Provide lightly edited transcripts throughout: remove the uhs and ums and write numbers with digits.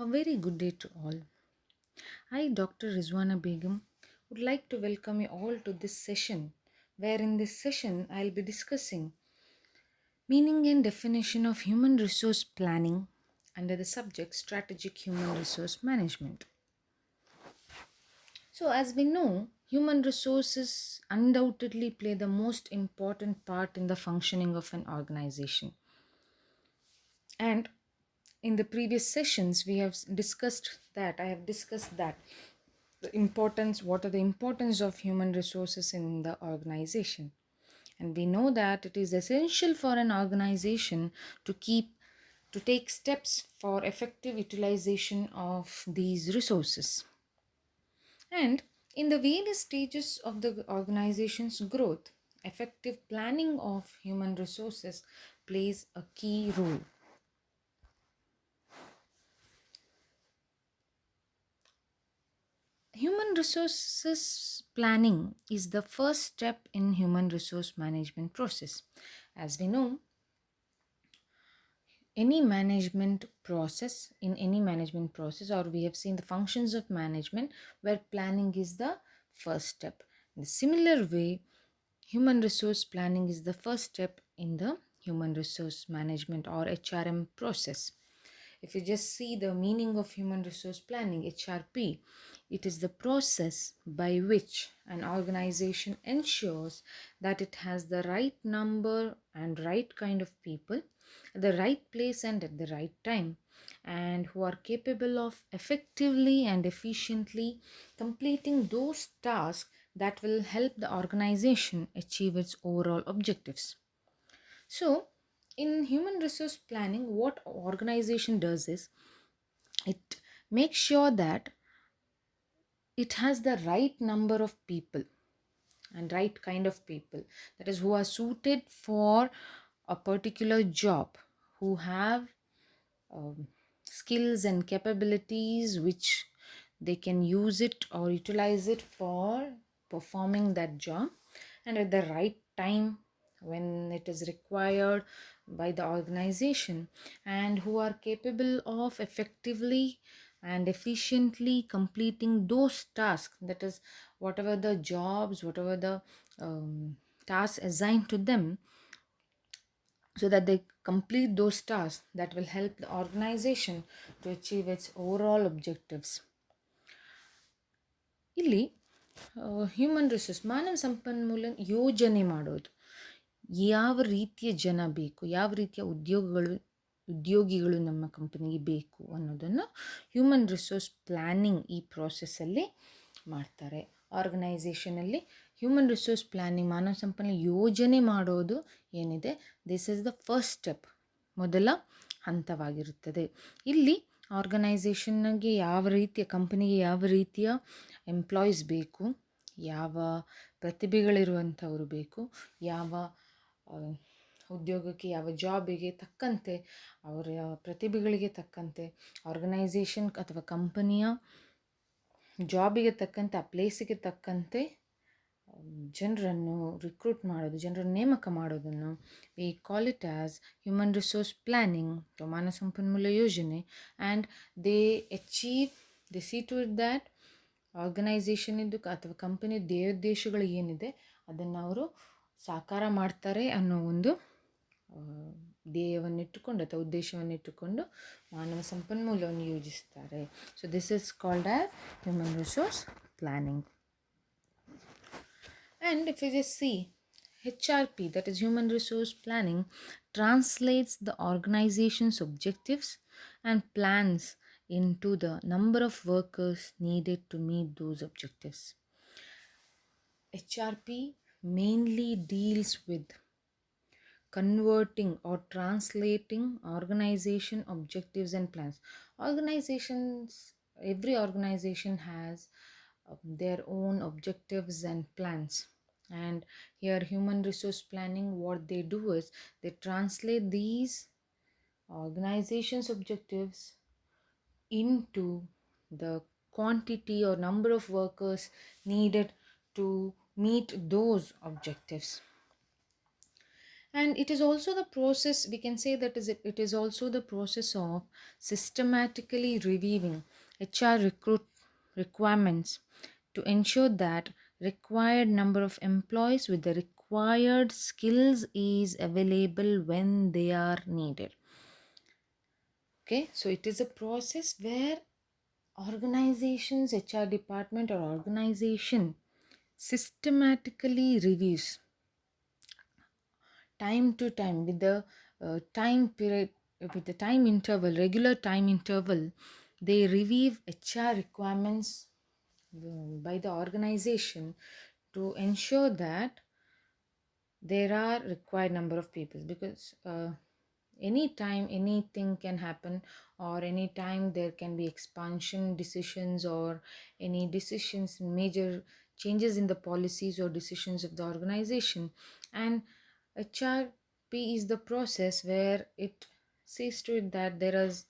A very good day to all. I, Dr. Rizwana Begum, would like to welcome you all to this session, where in this session I'll be discussing meaning and definition of human resource planning under the subject strategic human resource management. So, as we know, human resources undoubtedly play the most important part in the functioning of an organization. And in the previous sessions, we have discussed that, I have discussed that what are the importance of human resources in the organization. And we know that it is essential for an organization to take steps for effective utilization of these resources. And in the various stages of the organization's growth, effective planning of human resources plays a key role. Human resources planning is the first step in human resource management process. As we know, in any management process, or we have seen the functions of management where planning is the first step. In a similar way, human resource planning is the first step in the human resource management or HRM process. If you just see the meaning of human resource planning, HRP, it is the process by which an organization ensures that it has the right number and right kind of people at the right place and at the right time, and who are capable of effectively and efficiently completing those tasks that will help the organization achieve its overall objectives. So, in human resource planning, what organization does is it makes sure that it has the right number of people and right kind of people, that is, who are suited for a particular job, who have skills and capabilities which they can use it or utilize it for performing that job, and at the right time when it is required by the organization, and who are capable of effectively and efficiently completing those tasks, that is, whatever the jobs, whatever the tasks assigned to them, so that they complete those tasks that will help the organization to achieve its overall objectives. ಇಲ್ಲಿ human resource ಮಾನವ ಸಂಪನ್ಮೂಲ ಯೋಜನೆ ಮಾಡೋದು, ಯಾವ ರೀತಿಯ ಜನ ಬೇಕು, ಯಾವ ರೀತಿಯ ಉದ್ಯೋಗಿಗಳು ನಮ್ಮ ಕಂಪನಿಗೆ ಬೇಕು ಅನ್ನೋದನ್ನು ಹ್ಯೂಮನ್ ರಿಸೋರ್ಸ್ ಪ್ಲ್ಯಾನಿಂಗ್ ಈ ಪ್ರಾಸೆಸ್ಸಲ್ಲಿ ಮಾಡ್ತಾರೆ. ಆರ್ಗನೈಸೇಷನಲ್ಲಿ ಹ್ಯೂಮನ್ ರಿಸೋರ್ಸ್ ಪ್ಲ್ಯಾನಿಂಗ್, ಮಾನವ ಸಂಪನ್ಮೂಲ ಯೋಜನೆ ಮಾಡೋದು ಏನಿದೆ, this is the first step, ಮೊದಲ ಹಂತವಾಗಿರುತ್ತದೆ. ಇಲ್ಲಿ ಆರ್ಗನೈಸೇಷನ್ಗೆ ಕಂಪನಿಗೆ ಯಾವ ರೀತಿಯ ಎಂಪ್ಲಾಯೀಸ್ ಬೇಕು, ಯಾವ ಪ್ರತಿಭೆಗಳಿರುವಂಥವರು ಬೇಕು, ಯಾವ ಉದ್ಯೋಗಕ್ಕೆ, ಯಾವ ಜಾಬಿಗೆ ತಕ್ಕಂತೆ, ಅವರ ಪ್ರತಿಭೆಗಳಿಗೆ ತಕ್ಕಂತೆ, ಆರ್ಗನೈಸೇಷನ್ ಅಥವಾ ಕಂಪನಿಯ ಜಾಬಿಗೆ ತಕ್ಕಂತೆ, ಆ ಪ್ಲೇಸಿಗೆ ತಕ್ಕಂತೆ ಜನರನ್ನು ರಿಕ್ರೂಟ್ ಮಾಡೋದು, ಜನರನ್ನು ನೇಮಕ ಮಾಡೋದನ್ನು we call it as human resource planning, ಮಾನವ ಸಂಪನ್ಮೂಲ ಯೋಜನೆ. And they see to it that ಆರ್ಗನೈಸೇಷನಿದ್ದು ಅಥವಾ ಕಂಪನಿ ಧ್ಯೇಯೋದ್ದೇಶಗಳು ಏನಿದೆ ಅದನ್ನು ಅವರು ಸಾಕಾರ ಮಾಡ್ತಾರೆ ಅನ್ನೋ ಒಂದು ಧ್ಯೇಯವನ್ನಿಟ್ಟುಕೊಂಡು ಅಥವಾ ಉದ್ದೇಶವನ್ನಿಟ್ಟುಕೊಂಡು ಮಾನವ ಸಂಪನ್ಮೂಲವನ್ನು ಯೋಜಿಸ್ತಾರೆ. So this is called as human resource planning. And if you just see, HRP, that is Human Resource Planning, translates the organization's objectives and plans into the number of workers needed to meet those objectives. HRP mainly deals with converting or translating organization objectives and plans. Every organization has their own objectives and plans, and here human resource planning, what they do is they translate these organizations objectives into the quantity or number of workers needed to meet those objectives. And it is also the process, we can say that it is also the process of systematically reviewing HR recruit requirements to ensure that required number of employees with the required skills is available when they are needed. Okay, so it is a process where organizations, HR department or organization systematically reviews time to time with the time period, with the time interval, regular time interval. They review HR requirements by the organization to ensure that there are required number of people, because anytime anything can happen, or anytime there can be expansion decisions or any decisions, major changes in the policies or decisions of the organization. And HRP is the process where it sees to it that there is,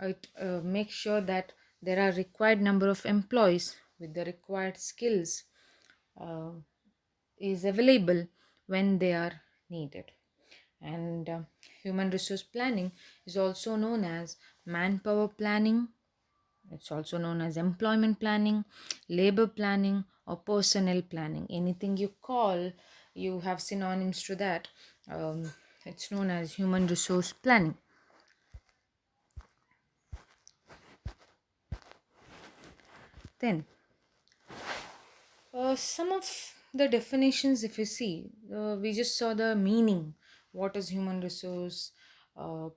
it makes sure that there are required number of employees with the required skills uh, is available when they are needed. And human resource planning is also known as manpower planning. It's also known as employment planning, labor planning, or personnel planning. Anything you call, you have synonyms to that. It's known as human resource planning. Then some of the definitions, if you see, we just saw the meaning. What is human resource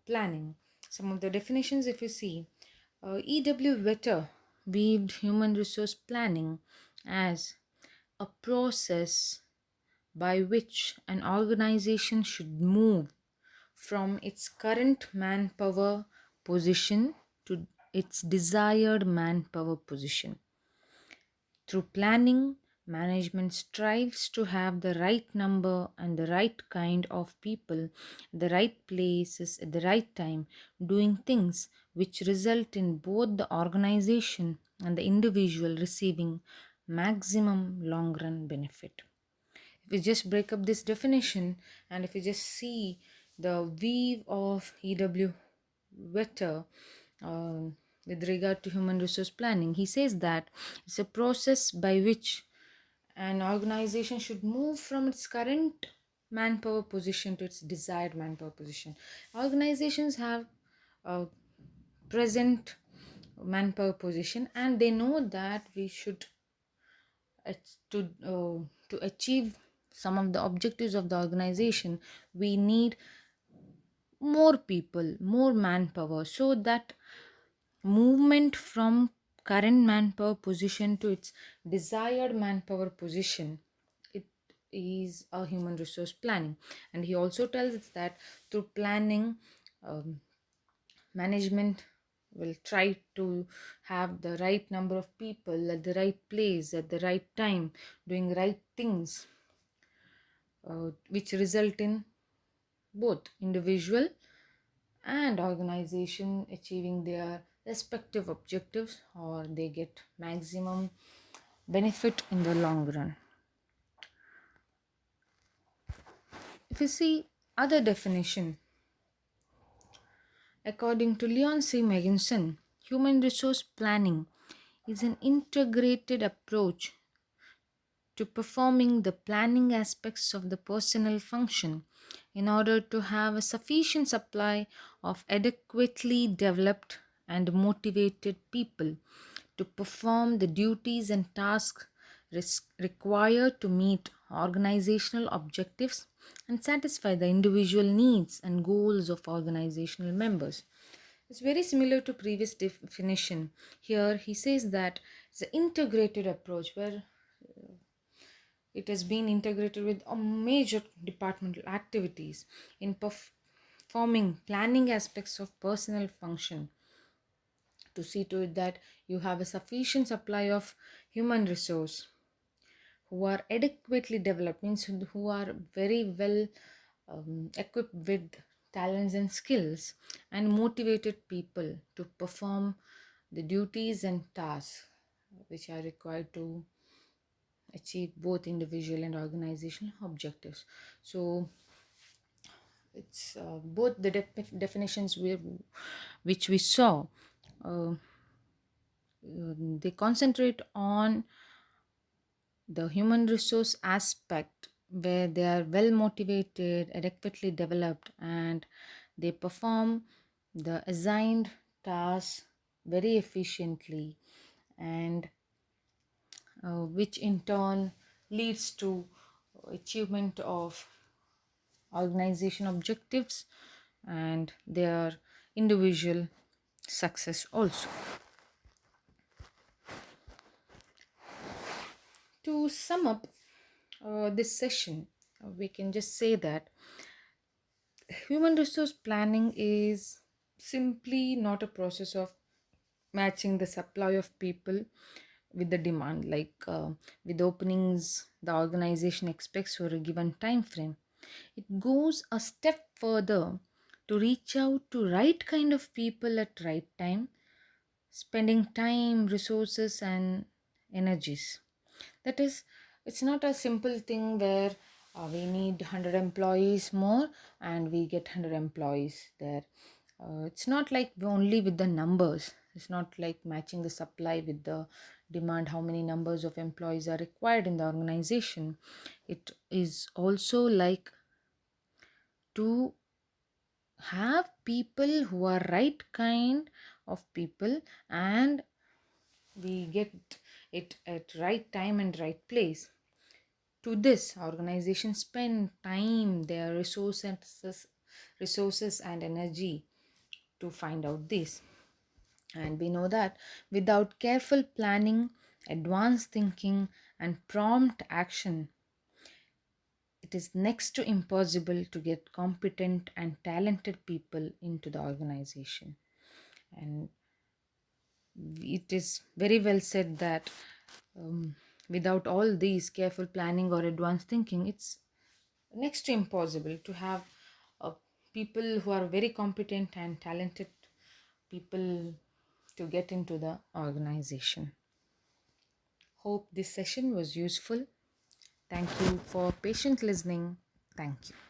planning? Some of the definitions, if you see, E.W. Vetter viewed human resource planning as a process by which an organization should move from its current manpower position to its desired manpower position. Through planning, management strives to have the right number and the right kind of people, the right places at the right time, doing things which result in both the organization and the individual receiving maximum long run benefit. If we just break up this definition, and if we just see the weave of E.W. Vetter with regard to human resource planning, he says that it's a process by which an organization should move from its current manpower position to its desired manpower position. Organizations have a present manpower position, and they know that we should to achieve some of the objectives of the organization, we need more people, more manpower, so that movement from current manpower position to its desired manpower position, it is a human resource planning. And he also tells us that through planning, um, management will try to have the right number of people at the right place at the right time, doing right things, which result in both individual and organization achieving their respective objectives, or they get maximum benefit in the long run. If you see other definition, according to Leon C. Meginson, human resource planning is an integrated approach to performing the planning aspects of the personnel function in order to have a sufficient supply of adequately developed and motivated people to perform the duties and tasks required to meet organizational objectives and satisfy the individual needs and goals of organizational members. It's very similar to previous definition. Here he says that it's an integrated approach where it has been integrated with a major departmental activities in performing planning aspects of personnel function to see to it that you have a sufficient supply of human resource who are adequately developed, means who are very well equipped with talents and skills, and motivated people to perform the duties and tasks which are required to achieve both individual and organizational objectives. So it's both the definitions which we saw, uh, they concentrate on the human resource aspect, where they are well motivated, adequately developed, and they perform the assigned tasks very efficiently, and which in turn leads to achievement of organization objectives and their individual success also. To sum up this session, we can just say that human resource planning is simply not a process of matching the supply of people with the demand, like with openings the organization expects for a given time frame. It goes a step further to reach out to right kind of people at right time, spending time, resources, and energies. That is, it's not a simple thing where we need 100 employees more and we get 100 employees there. It's not like only with the numbers. It's not like matching the supply with the demand, how many numbers of employees are required in the organization. It is also like to have people who are right kind of people, and we get it at right time and right place. To this, organizations spend time, their resources and energy to find out this. And we know that without careful planning, advanced thinking, and prompt action, it is next to impossible to get competent and talented people into the organization. And it is very well said that without all these careful planning or advanced thinking, it's next to impossible to have uh, people who are very competent and talented people to get into the organization. Hope this session was useful. Thank you for patient listening. Thank you.